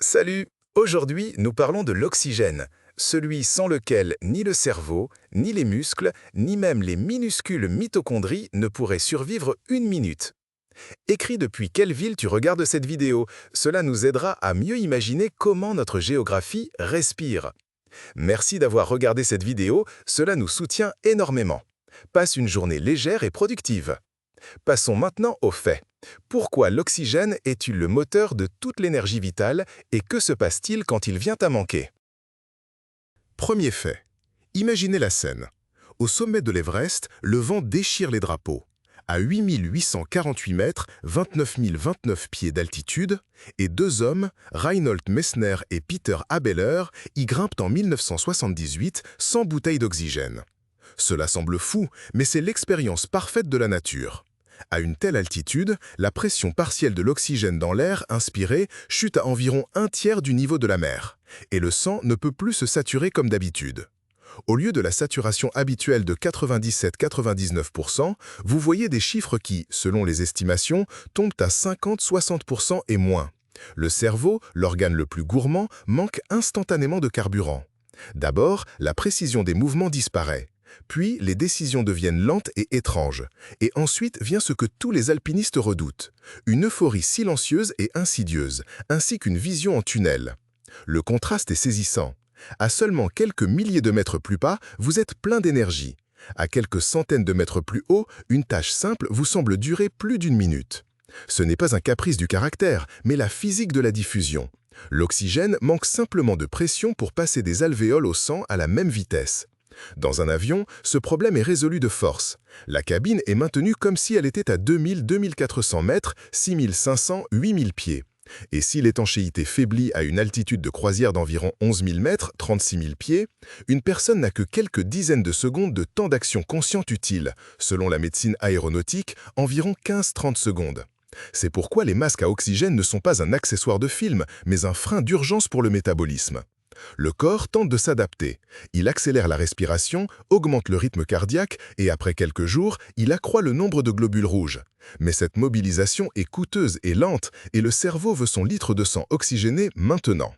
Salut! Aujourd'hui, nous parlons de l'oxygène, celui sans lequel ni le cerveau, ni les muscles, ni même les minuscules mitochondries ne pourraient survivre une minute. Écris depuis quelle ville tu regardes cette vidéo, cela nous aidera à mieux imaginer comment notre géographie respire. Merci d'avoir regardé cette vidéo, cela nous soutient énormément. Passe une journée légère et productive. Passons maintenant aux faits. Pourquoi l'oxygène est-il le moteur de toute l'énergie vitale et que se passe-t-il quand il vient à manquer? Premier fait. Imaginez la scène. Au sommet de l'Everest, le vent déchire les drapeaux. À 8848 mètres, 29 029 pieds d'altitude, et deux hommes, Reinhold Messner et Peter Habeler, y grimpent en 1978 sans bouteille d'oxygène. Cela semble fou, mais c'est l'expérience parfaite de la nature. À une telle altitude, la pression partielle de l'oxygène dans l'air inspiré chute à environ un tiers du niveau de la mer, et le sang ne peut plus se saturer comme d'habitude. Au lieu de la saturation habituelle de 97-99%, vous voyez des chiffres qui, selon les estimations, tombent à 50-60% et moins. Le cerveau, l'organe le plus gourmand, manque instantanément de carburant. D'abord, la précision des mouvements disparaît. Puis, les décisions deviennent lentes et étranges. Et ensuite vient ce que tous les alpinistes redoutent, une euphorie silencieuse et insidieuse, ainsi qu'une vision en tunnel. Le contraste est saisissant. À seulement quelques milliers de mètres plus bas, vous êtes plein d'énergie. À quelques centaines de mètres plus haut, une tâche simple vous semble durer plus d'une minute. Ce n'est pas un caprice du caractère, mais la physique de la diffusion. L'oxygène manque simplement de pression pour passer des alvéoles au sang à la même vitesse. Dans un avion, ce problème est résolu de force. La cabine est maintenue comme si elle était à 2000-2400 mètres, 6500-8000 pieds. Et si l'étanchéité faiblit à une altitude de croisière d'environ 11 000 mètres, 36 000 pieds, une personne n'a que quelques dizaines de secondes de temps d'action consciente utile, selon la médecine aéronautique, environ 15-30 secondes. C'est pourquoi les masques à oxygène ne sont pas un accessoire de film, mais un frein d'urgence pour le métabolisme. Le corps tente de s'adapter. Il accélère la respiration, augmente le rythme cardiaque et après quelques jours, il accroît le nombre de globules rouges. Mais cette mobilisation est coûteuse et lente et le cerveau veut son litre de sang oxygéné maintenant.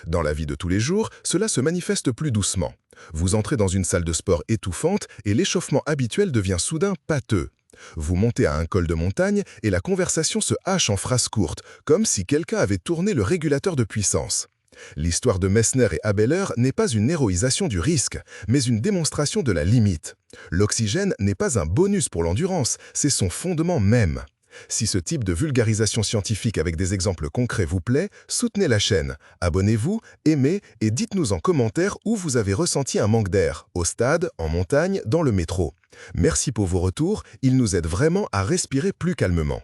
Dans la vie de tous les jours, cela se manifeste plus doucement. Vous entrez dans une salle de sport étouffante et l'échauffement habituel devient soudain pâteux. Vous montez à un col de montagne et la conversation se hache en phrases courtes, comme si quelqu'un avait tourné le régulateur de puissance. L'histoire de Messner et Habeler n'est pas une héroïsation du risque, mais une démonstration de la limite. L'oxygène n'est pas un bonus pour l'endurance, c'est son fondement même. Si ce type de vulgarisation scientifique avec des exemples concrets vous plaît, soutenez la chaîne, abonnez-vous, aimez et dites-nous en commentaire où vous avez ressenti un manque d'air, au stade, en montagne, dans le métro. Merci pour vos retours, ils nous aident vraiment à respirer plus calmement.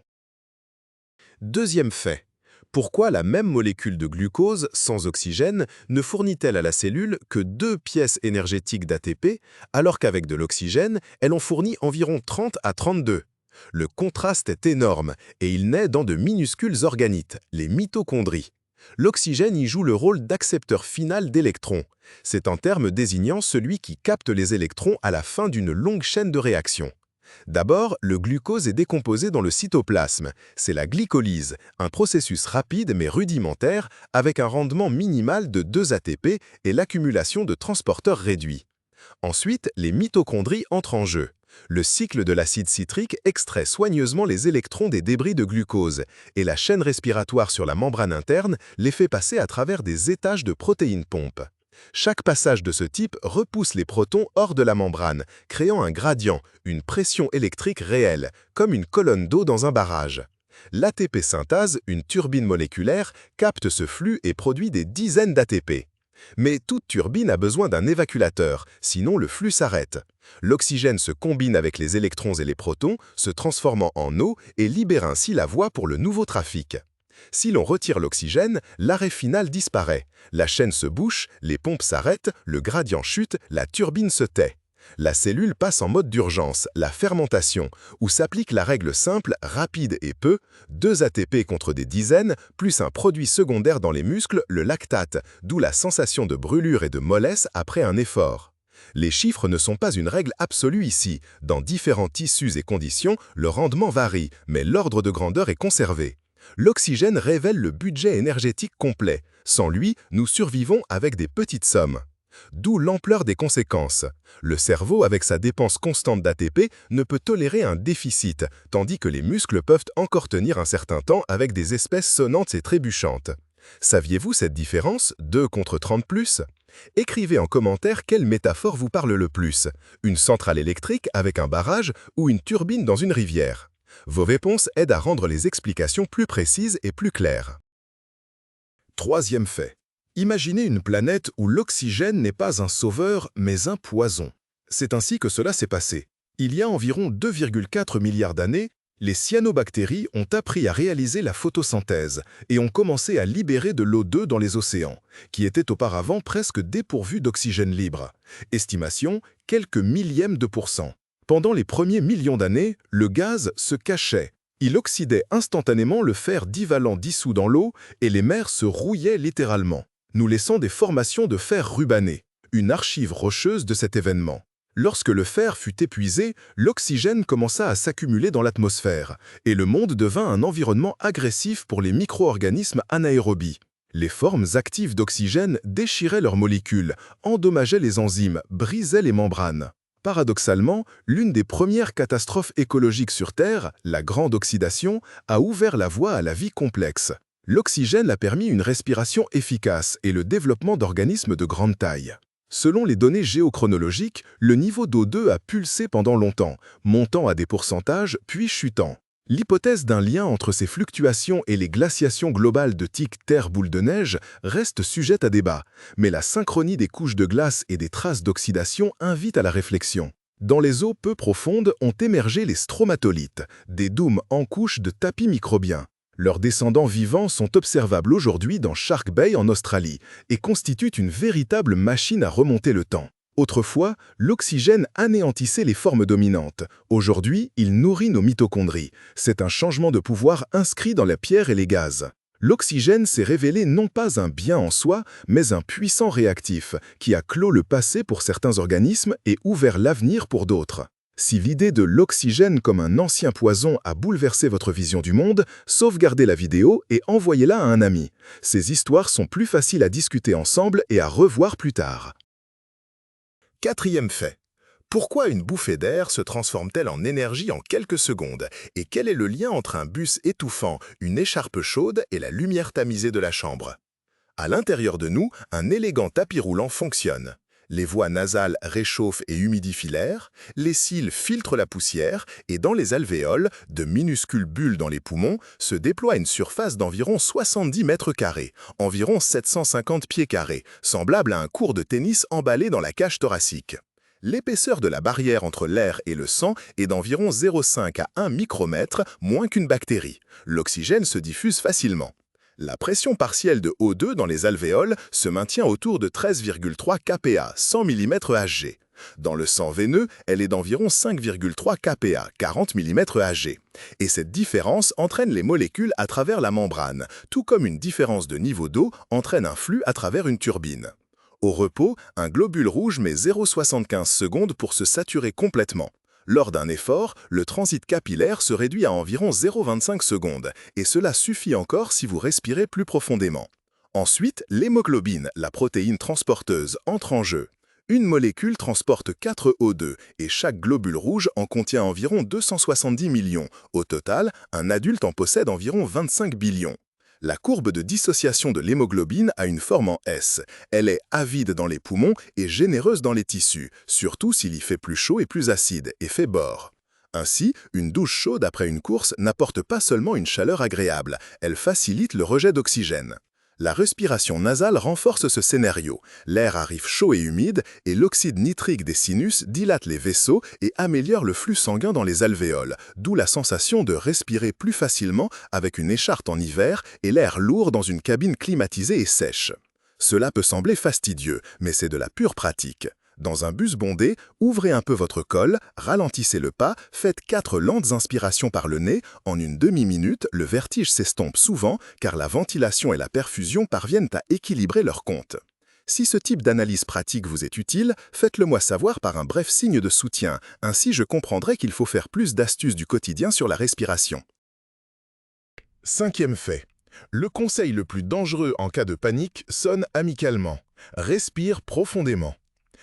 Deuxième fait. Pourquoi la même molécule de glucose, sans oxygène, ne fournit-elle à la cellule que 2 pièces énergétiques d'ATP, alors qu'avec de l'oxygène, elle en fournit environ 30 à 32? Le contraste est énorme et il naît dans de minuscules organites, les mitochondries. L'oxygène y joue le rôle d'accepteur final d'électrons. C'est un terme désignant celui qui capte les électrons à la fin d'une longue chaîne de réactions. D'abord, le glucose est décomposé dans le cytoplasme. C'est la glycolyse, un processus rapide mais rudimentaire avec un rendement minimal de 2 ATP et l'accumulation de transporteurs réduits. Ensuite, les mitochondries entrent en jeu. Le cycle de l'acide citrique extrait soigneusement les électrons des débris de glucose et la chaîne respiratoire sur la membrane interne les fait passer à travers des étages de protéines pompes. Chaque passage de ce type repousse les protons hors de la membrane, créant un gradient, une pression électrique réelle, comme une colonne d'eau dans un barrage. L'ATP synthase, une turbine moléculaire, capte ce flux et produit des dizaines d'ATP. Mais toute turbine a besoin d'un évacuateur, sinon le flux s'arrête. L'oxygène se combine avec les électrons et les protons, se transformant en eau et libère ainsi la voie pour le nouveau trafic. Si l'on retire l'oxygène, l'arrêt final disparaît. La chaîne se bouche, les pompes s'arrêtent, le gradient chute, la turbine se tait. La cellule passe en mode d'urgence, la fermentation, où s'applique la règle simple, rapide et peu, 2 ATP contre des dizaines, plus un produit secondaire dans les muscles, le lactate, d'où la sensation de brûlure et de mollesse après un effort. Les chiffres ne sont pas une règle absolue ici. Dans différents tissus et conditions, le rendement varie, mais l'ordre de grandeur est conservé. L'oxygène révèle le budget énergétique complet. Sans lui, nous survivons avec des petites sommes. D'où l'ampleur des conséquences. Le cerveau, avec sa dépense constante d'ATP, ne peut tolérer un déficit, tandis que les muscles peuvent encore tenir un certain temps avec des espèces sonnantes et trébuchantes. Saviez-vous cette différence, 2 contre 30 plus? Écrivez en commentaire quelle métaphore vous parle le plus, une centrale électrique avec un barrage ou une turbine dans une rivière. Vos réponses aident à rendre les explications plus précises et plus claires. Troisième fait. Imaginez une planète où l'oxygène n'est pas un sauveur, mais un poison. C'est ainsi que cela s'est passé. Il y a environ 2,4 milliards d'années, les cyanobactéries ont appris à réaliser la photosynthèse et ont commencé à libérer de l'O2 dans les océans, qui étaient auparavant presque dépourvus d'oxygène libre. Estimation, quelques millièmes de %. Pendant les premiers millions d'années, le gaz se cachait. Il oxydait instantanément le fer divalent dissous dans l'eau et les mers se rouillaient littéralement, nous laissant des formations de fer rubané, une archive rocheuse de cet événement. Lorsque le fer fut épuisé, l'oxygène commença à s'accumuler dans l'atmosphère, et le monde devint un environnement agressif pour les micro-organismes anaérobies. Les formes actives d'oxygène déchiraient leurs molécules, endommageaient les enzymes, brisaient les membranes. Paradoxalement, l'une des premières catastrophes écologiques sur Terre, la grande oxydation, a ouvert la voie à la vie complexe. L'oxygène a permis une respiration efficace et le développement d'organismes de grande taille. Selon les données géochronologiques, le niveau d'O2 a pulsé pendant longtemps, montant à des pourcentages puis chutant. L'hypothèse d'un lien entre ces fluctuations et les glaciations globales de type Terre-boule de neige reste sujette à débat, mais la synchronie des couches de glace et des traces d'oxydation invite à la réflexion. Dans les eaux peu profondes ont émergé les stromatolites, des dômes en couche de tapis microbiens. Leurs descendants vivants sont observables aujourd'hui dans Shark Bay en Australie et constituent une véritable machine à remonter le temps. Autrefois, l'oxygène anéantissait les formes dominantes. Aujourd'hui, il nourrit nos mitochondries. C'est un changement de pouvoir inscrit dans la pierre et les gaz. L'oxygène s'est révélé non pas un bien en soi, mais un puissant réactif qui a clos le passé pour certains organismes et ouvert l'avenir pour d'autres. Si l'idée de l'oxygène comme un ancien poison a bouleversé votre vision du monde, sauvegardez la vidéo et envoyez-la à un ami. Ces histoires sont plus faciles à discuter ensemble et à revoir plus tard. Quatrième fait. Pourquoi une bouffée d'air se transforme-t-elle en énergie en quelques secondes? Et quel est le lien entre un bus étouffant, une écharpe chaude et la lumière tamisée de la chambre? À l'intérieur de nous, un élégant tapis roulant fonctionne. Les voies nasales réchauffent et humidifient l'air, les cils filtrent la poussière et dans les alvéoles, de minuscules bulles dans les poumons, se déploie une surface d'environ 70 mètres carrés, environ 750 pieds carrés, semblable à un court de tennis emballé dans la cage thoracique. L'épaisseur de la barrière entre l'air et le sang est d'environ 0,5 à 1 micromètre, moins qu'une bactérie. L'oxygène se diffuse facilement. La pression partielle de O2 dans les alvéoles se maintient autour de 13,3 kPa, 100 mmHg. Dans le sang veineux, elle est d'environ 5,3 kPa, 40 mmHg. Et cette différence entraîne les molécules à travers la membrane, tout comme une différence de niveau d'eau entraîne un flux à travers une turbine. Au repos, un globule rouge met 0,75 secondes pour se saturer complètement. Lors d'un effort, le transit capillaire se réduit à environ 0,25 secondes, et cela suffit encore si vous respirez plus profondément. Ensuite, l'hémoglobine, la protéine transporteuse, entre en jeu. Une molécule transporte 4 O2, et chaque globule rouge en contient environ 270 millions. Au total, un adulte en possède environ 25 billions. La courbe de dissociation de l'hémoglobine a une forme en S. Elle est avide dans les poumons et généreuse dans les tissus, surtout s'il y fait plus chaud et plus acide, effet Bohr. Ainsi, une douche chaude après une course n'apporte pas seulement une chaleur agréable, elle facilite le rejet d'oxygène. La respiration nasale renforce ce scénario. L'air arrive chaud et humide et l'oxyde nitrique des sinus dilate les vaisseaux et améliore le flux sanguin dans les alvéoles, d'où la sensation de respirer plus facilement avec une écharpe en hiver et l'air lourd dans une cabine climatisée et sèche. Cela peut sembler fastidieux, mais c'est de la pure pratique. Dans un bus bondé, ouvrez un peu votre col, ralentissez le pas, faites 4 lentes inspirations par le nez. En une demi-minute, le vertige s'estompe souvent car la ventilation et la perfusion parviennent à équilibrer leur compte. Si ce type d'analyse pratique vous est utile, faites-le moi savoir par un bref signe de soutien. Ainsi, je comprendrai qu'il faut faire plus d'astuces du quotidien sur la respiration. Cinquième fait. Le conseil le plus dangereux en cas de panique sonne amicalement. Respire profondément.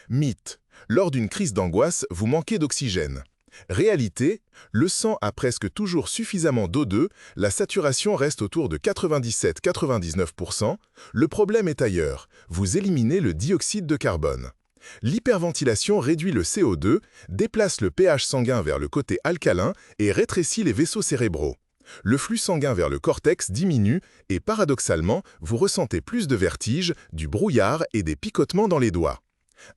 Mythe. Lors d'une crise d'angoisse, vous manquez d'oxygène. Réalité, le sang a presque toujours suffisamment d'O2, la saturation reste autour de 97-99%. Le problème est ailleurs, vous éliminez le dioxyde de carbone. L'hyperventilation réduit le CO2, déplace le pH sanguin vers le côté alcalin et rétrécit les vaisseaux cérébraux. Le flux sanguin vers le cortex diminue et paradoxalement, vous ressentez plus de vertige, du brouillard et des picotements dans les doigts.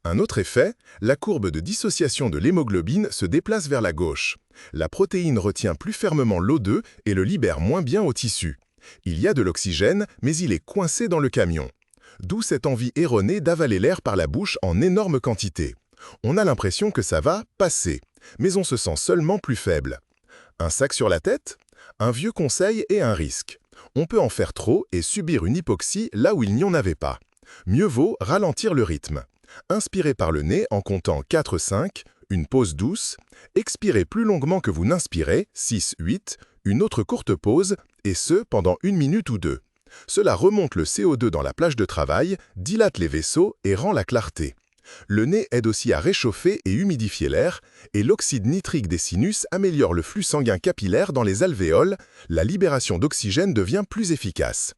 Un autre effet, la courbe de dissociation de l'hémoglobine se déplace vers la gauche. La protéine retient plus fermement l'O2 et le libère moins bien au tissu. Il y a de l'oxygène, mais il est coincé dans le camion. D'où cette envie erronée d'avaler l'air par la bouche en énorme quantité. On a l'impression que ça va passer, mais on se sent seulement plus faible. Un sac sur la tête? Un vieux conseil et un risque. On peut en faire trop et subir une hypoxie là où il n'y en avait pas. Mieux vaut ralentir le rythme. Inspirez par le nez en comptant 4-5, une pause douce. Expirez plus longuement que vous n'inspirez, 6-8, une autre courte pause, et ce pendant 1 minute ou 2. Cela remonte le CO2 dans la plage de travail, dilate les vaisseaux et rend la clarté. Le nez aide aussi à réchauffer et humidifier l'air, et l'oxyde nitrique des sinus améliore le flux sanguin capillaire dans les alvéoles, la libération d'oxygène devient plus efficace.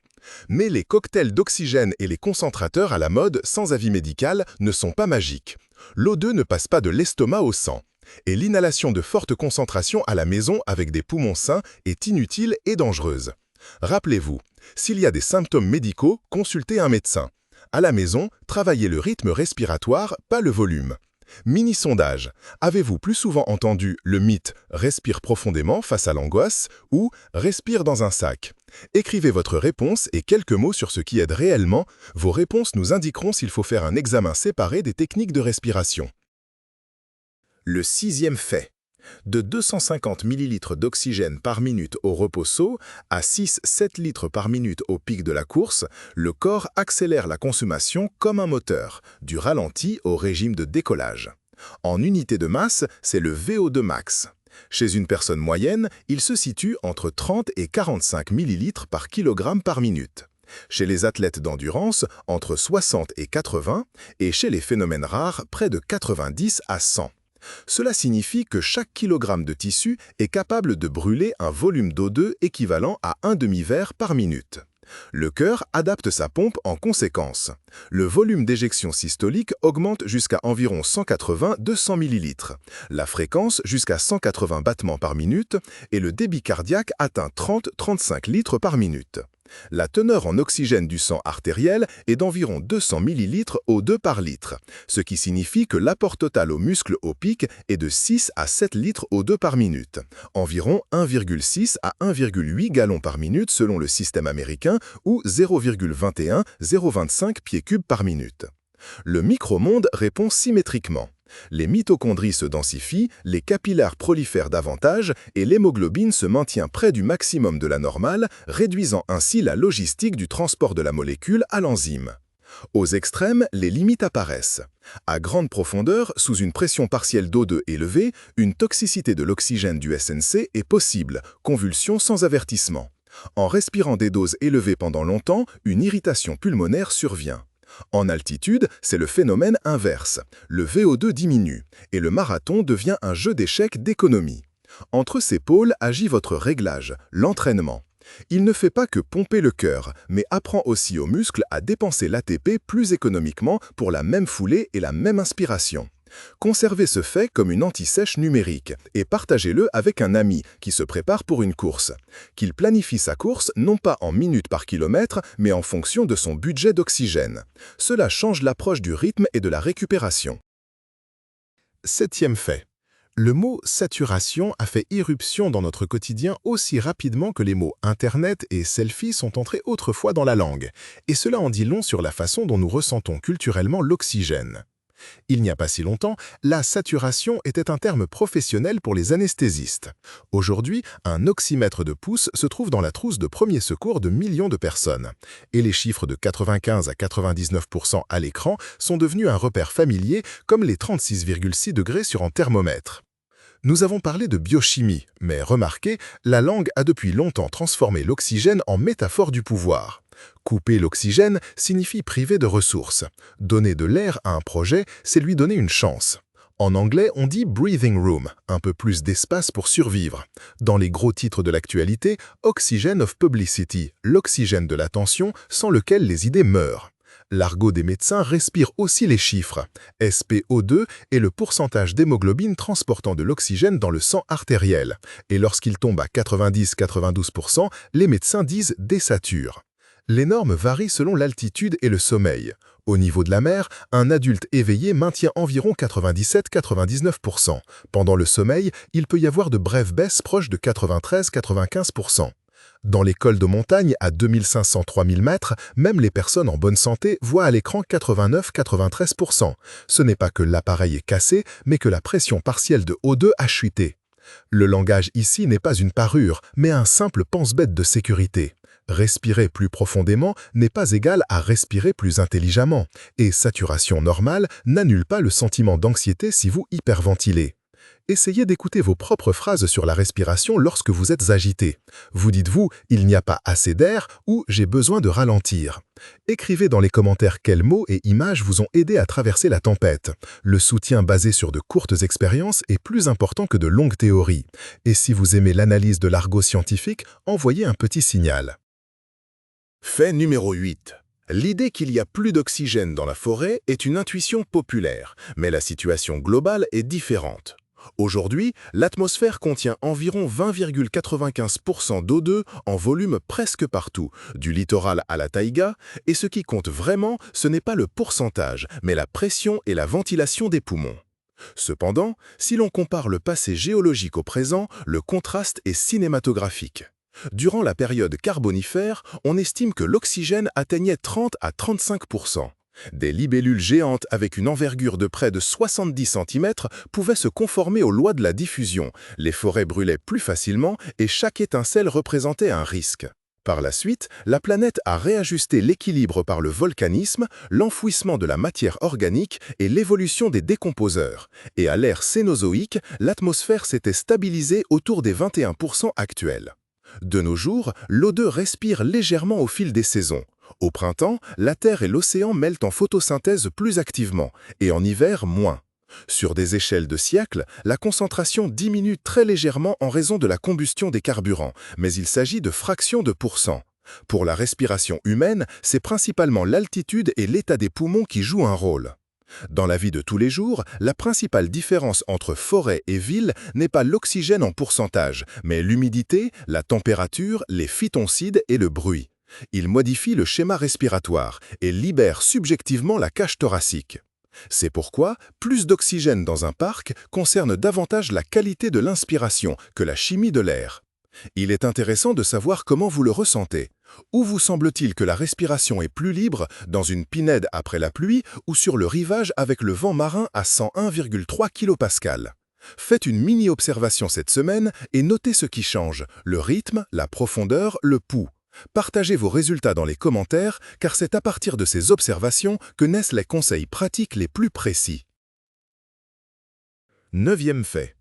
Mais les cocktails d'oxygène et les concentrateurs à la mode sans avis médical ne sont pas magiques. L'O2 ne passe pas de l'estomac au sang. Et l'inhalation de fortes concentrations à la maison avec des poumons sains est inutile et dangereuse. Rappelez-vous, s'il y a des symptômes médicaux, consultez un médecin. À la maison, travaillez le rythme respiratoire, pas le volume. Mini-sondage. Avez-vous plus souvent entendu le mythe « respire profondément face à l'angoisse » ou « respire dans un sac » ? Écrivez votre réponse et quelques mots sur ce qui aide réellement. Vos réponses nous indiqueront s'il faut faire un examen séparé des techniques de respiration. Le 6e fait. De 250 ml d'oxygène par minute au repos à 6-7 litres par minute au pic de la course, le corps accélère la consommation comme un moteur, du ralenti au régime de décollage. En unité de masse, c'est le VO2 max. Chez une personne moyenne, il se situe entre 30 et 45 ml par kilogramme par minute. Chez les athlètes d'endurance, entre 60 et 80, et chez les phénomènes rares, près de 90 à 100. Cela signifie que chaque kilogramme de tissu est capable de brûler un volume d'O2 équivalent à un demi-verre par minute. Le cœur adapte sa pompe en conséquence. Le volume d'éjection systolique augmente jusqu'à environ 180-200 ml, la fréquence jusqu'à 180 battements par minute et le débit cardiaque atteint 30-35 litres par minute. La teneur en oxygène du sang artériel est d'environ 200 ml O2 par litre, ce qui signifie que l'apport total aux muscles au pic est de 6 à 7 litres O2 par minute, environ 1,6 à 1,8 gallons par minute selon le système américain ou 0,21-0,25 pieds cubes par minute. Le micromonde répond symétriquement. Les mitochondries se densifient, les capillaires prolifèrent davantage et l'hémoglobine se maintient près du maximum de la normale, réduisant ainsi la logistique du transport de la molécule à l'enzyme. Aux extrêmes, les limites apparaissent. À grande profondeur, sous une pression partielle d'O2 élevée, une toxicité de l'oxygène du SNC est possible, convulsion sans avertissement. En respirant des doses élevées pendant longtemps, une irritation pulmonaire survient. En altitude, c'est le phénomène inverse. Le VO2 diminue et le marathon devient un jeu d'échecs d'économie. Entre ces pôles agit votre réglage, l'entraînement. Il ne fait pas que pomper le cœur, mais apprend aussi aux muscles à dépenser l'ATP plus économiquement pour la même foulée et la même inspiration. Conservez ce fait comme une anti-sèche numérique et partagez-le avec un ami qui se prépare pour une course. Qu'il planifie sa course non pas en minutes par kilomètre, mais en fonction de son budget d'oxygène. Cela change l'approche du rythme et de la récupération. 7e fait. Le mot « saturation » a fait irruption dans notre quotidien aussi rapidement que les mots « Internet » et « selfie » sont entrés autrefois dans la langue. Et cela en dit long sur la façon dont nous ressentons culturellement l'oxygène. Il n'y a pas si longtemps, la saturation était un terme professionnel pour les anesthésistes. Aujourd'hui, un oxymètre de pouce se trouve dans la trousse de premiers secours de millions de personnes. Et les chiffres de 95 à 99% à l'écran sont devenus un repère familier comme les 36,6 degrés sur un thermomètre. Nous avons parlé de biochimie, mais remarquez, la langue a depuis longtemps transformé l'oxygène en métaphore du pouvoir. Couper l'oxygène signifie priver de ressources. Donner de l'air à un projet, c'est lui donner une chance. En anglais, on dit « breathing room », un peu plus d'espace pour survivre. Dans les gros titres de l'actualité, « Oxygen of publicity », l'oxygène de l'attention sans lequel les idées meurent. L'argot des médecins respire aussi les chiffres. SpO2 est le pourcentage d'hémoglobine transportant de l'oxygène dans le sang artériel. Et lorsqu'il tombe à 90-92%, les médecins disent « désature ». Les normes varient selon l'altitude et le sommeil. Au niveau de la mer, un adulte éveillé maintient environ 97-99%. Pendant le sommeil, il peut y avoir de brèves baisses proches de 93-95%. Dans les cols de montagne à 2500-3000 mètres, même les personnes en bonne santé voient à l'écran 89-93%. Ce n'est pas que l'appareil est cassé, mais que la pression partielle de O2 a chuté. Le langage ici n'est pas une parure, mais un simple pense-bête de sécurité. Respirer plus profondément n'est pas égal à respirer plus intelligemment, et saturation normale n'annule pas le sentiment d'anxiété si vous hyperventilez. Essayez d'écouter vos propres phrases sur la respiration lorsque vous êtes agité. Vous dites-vous « il n'y a pas assez d'air » ou « j'ai besoin de ralentir ». Écrivez dans les commentaires quels mots et images vous ont aidé à traverser la tempête. Le soutien basé sur de courtes expériences est plus important que de longues théories. Et si vous aimez l'analyse de l'argot scientifique, envoyez un petit signal. Fait numéro 8. L'idée qu'il y a plus d'oxygène dans la forêt est une intuition populaire, mais la situation globale est différente. Aujourd'hui, l'atmosphère contient environ 20,95% d'O2 en volume presque partout, du littoral à la taïga, et ce qui compte vraiment, ce n'est pas le pourcentage, mais la pression et la ventilation des poumons. Cependant, si l'on compare le passé géologique au présent, le contraste est cinématographique. Durant la période carbonifère, on estime que l'oxygène atteignait 30 à 35%. Des libellules géantes avec une envergure de près de 70 cm pouvaient se conformer aux lois de la diffusion, les forêts brûlaient plus facilement et chaque étincelle représentait un risque. Par la suite, la planète a réajusté l'équilibre par le volcanisme, l'enfouissement de la matière organique et l'évolution des décomposeurs. Et à l'ère cénozoïque, l'atmosphère s'était stabilisée autour des 21% actuels. De nos jours, l'O2 respire légèrement au fil des saisons. Au printemps, la Terre et l'océan mêlent en photosynthèse plus activement, et en hiver, moins. Sur des échelles de siècles, la concentration diminue très légèrement en raison de la combustion des carburants, mais il s'agit de fractions de pourcents. Pour la respiration humaine, c'est principalement l'altitude et l'état des poumons qui jouent un rôle. Dans la vie de tous les jours, la principale différence entre forêt et ville n'est pas l'oxygène en pourcentage, mais l'humidité, la température, les phytoncides et le bruit. Il modifie le schéma respiratoire et libère subjectivement la cage thoracique. C'est pourquoi plus d'oxygène dans un parc concerne davantage la qualité de l'inspiration que la chimie de l'air. Il est intéressant de savoir comment vous le ressentez. Où vous semble-t-il que la respiration est plus libre, dans une pinède après la pluie ou sur le rivage avec le vent marin à 101,3 kPa? Faites une mini-observation cette semaine et notez ce qui change, le rythme, la profondeur, le pouls. Partagez vos résultats dans les commentaires, car c'est à partir de ces observations que naissent les conseils pratiques les plus précis. 9e fait.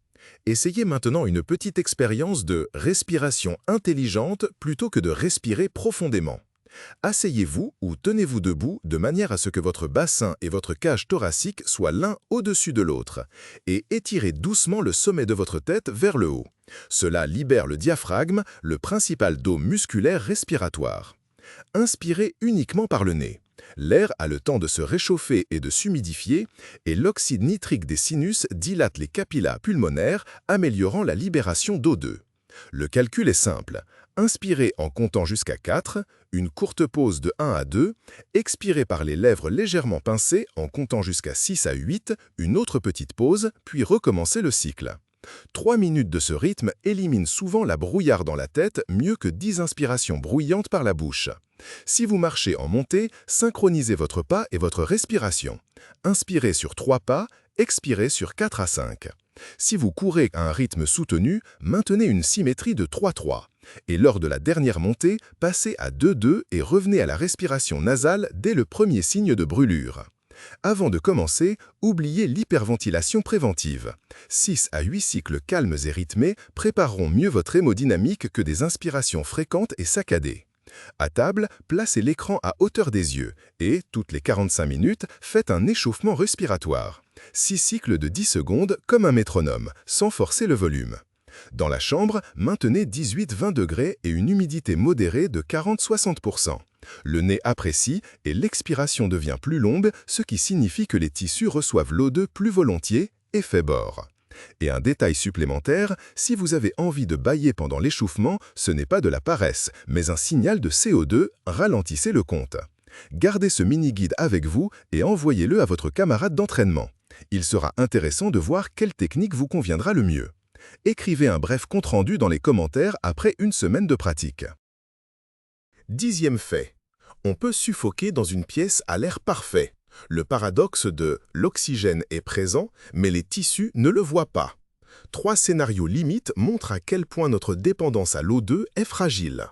Essayez maintenant une petite expérience de respiration intelligente plutôt que de respirer profondément. Asseyez-vous ou tenez-vous debout de manière à ce que votre bassin et votre cage thoracique soient l'un au-dessus de l'autre et étirez doucement le sommet de votre tête vers le haut. Cela libère le diaphragme, le principal dos musculaire respiratoire. Inspirez uniquement par le nez. L'air a le temps de se réchauffer et de s'humidifier, et l'oxyde nitrique des sinus dilate les capillas pulmonaires, améliorant la libération d'O2. Le calcul est simple. Inspirez en comptant jusqu'à 4, une courte pause de 1 à 2, expirez par les lèvres légèrement pincées en comptant jusqu'à 6 à 8, une autre petite pause, puis recommencez le cycle. 3 minutes de ce rythme éliminent souvent la brouillarde dans la tête mieux que 10 inspirations bruyantes par la bouche. Si vous marchez en montée, synchronisez votre pas et votre respiration. Inspirez sur 3 pas, expirez sur 4 à 5. Si vous courez à un rythme soutenu, maintenez une symétrie de 3-3. Et lors de la dernière montée, passez à 2-2 et revenez à la respiration nasale dès le premier signe de brûlure. Avant de commencer, oubliez l'hyperventilation préventive. 6 à 8 cycles calmes et rythmés prépareront mieux votre hémodynamique que des inspirations fréquentes et saccadées. À table, placez l'écran à hauteur des yeux et, toutes les 45 minutes, faites un échauffement respiratoire. 6 cycles de 10 secondes comme un métronome, sans forcer le volume. Dans la chambre, maintenez 18-20 degrés et une humidité modérée de 40-60%. Le nez apprécie et l'expiration devient plus longue, ce qui signifie que les tissus reçoivent l'O2 plus volontiers, effet bord. Et un détail supplémentaire, si vous avez envie de bâiller pendant l'échauffement, ce n'est pas de la paresse, mais un signal de CO2, ralentissez le compte. Gardez ce mini-guide avec vous et envoyez-le à votre camarade d'entraînement. Il sera intéressant de voir quelle technique vous conviendra le mieux. Écrivez un bref compte-rendu dans les commentaires après une semaine de pratique. 10e fait. On peut suffoquer dans une pièce à l'air parfait. Le paradoxe de l'oxygène est présent, mais les tissus ne le voient pas. 3 scénarios limites montrent à quel point notre dépendance à l'O2 est fragile.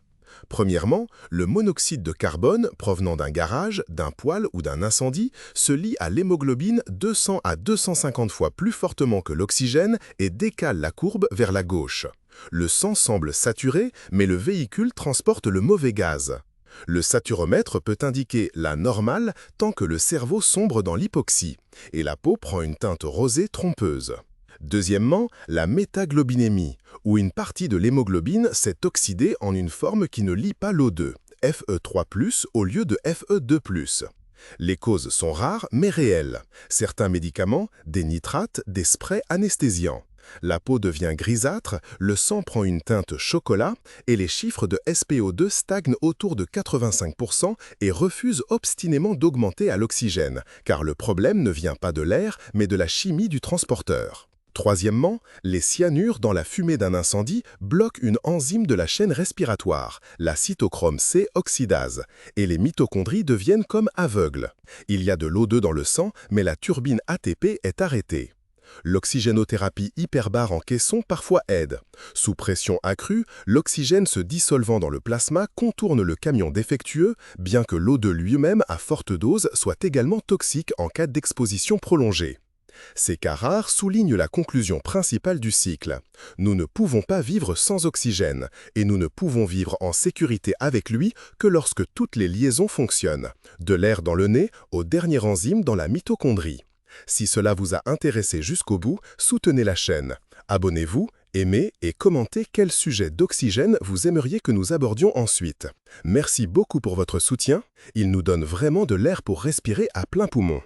Premièrement, le monoxyde de carbone provenant d'un garage, d'un poêle ou d'un incendie se lie à l'hémoglobine 200 à 250 fois plus fortement que l'oxygène et décale la courbe vers la gauche. Le sang semble saturé, mais le véhicule transporte le mauvais gaz. Le saturomètre peut indiquer la normale tant que le cerveau sombre dans l'hypoxie, et la peau prend une teinte rosée trompeuse. Deuxièmement, la méthaglobinémie, où une partie de l'hémoglobine s'est oxydée en une forme qui ne lie pas l'O2, Fe3+, au lieu de Fe2+. Les causes sont rares mais réelles. Certains médicaments, des nitrates, des sprays anesthésiants. La peau devient grisâtre, le sang prend une teinte chocolat et les chiffres de SpO2 stagnent autour de 85% et refusent obstinément d'augmenter à l'oxygène, car le problème ne vient pas de l'air, mais de la chimie du transporteur. Troisièmement, les cyanures dans la fumée d'un incendie bloquent une enzyme de la chaîne respiratoire, la cytochrome C oxydase, et les mitochondries deviennent comme aveugles. Il y a de l'O2 dans le sang, mais la turbine ATP est arrêtée. L'oxygénothérapie hyperbare en caisson parfois aide. Sous pression accrue, l'oxygène se dissolvant dans le plasma contourne le camion défectueux, bien que l'O2 lui-même à forte dose soit également toxique en cas d'exposition prolongée. Ces cas rares soulignent la conclusion principale du cycle. Nous ne pouvons pas vivre sans oxygène, et nous ne pouvons vivre en sécurité avec lui que lorsque toutes les liaisons fonctionnent, de l'air dans le nez au dernier enzyme dans la mitochondrie. Si cela vous a intéressé jusqu'au bout, soutenez la chaîne. Abonnez-vous, aimez et commentez quel sujet d'oxygène vous aimeriez que nous abordions ensuite. Merci beaucoup pour votre soutien, il nous donne vraiment de l'air pour respirer à plein poumon.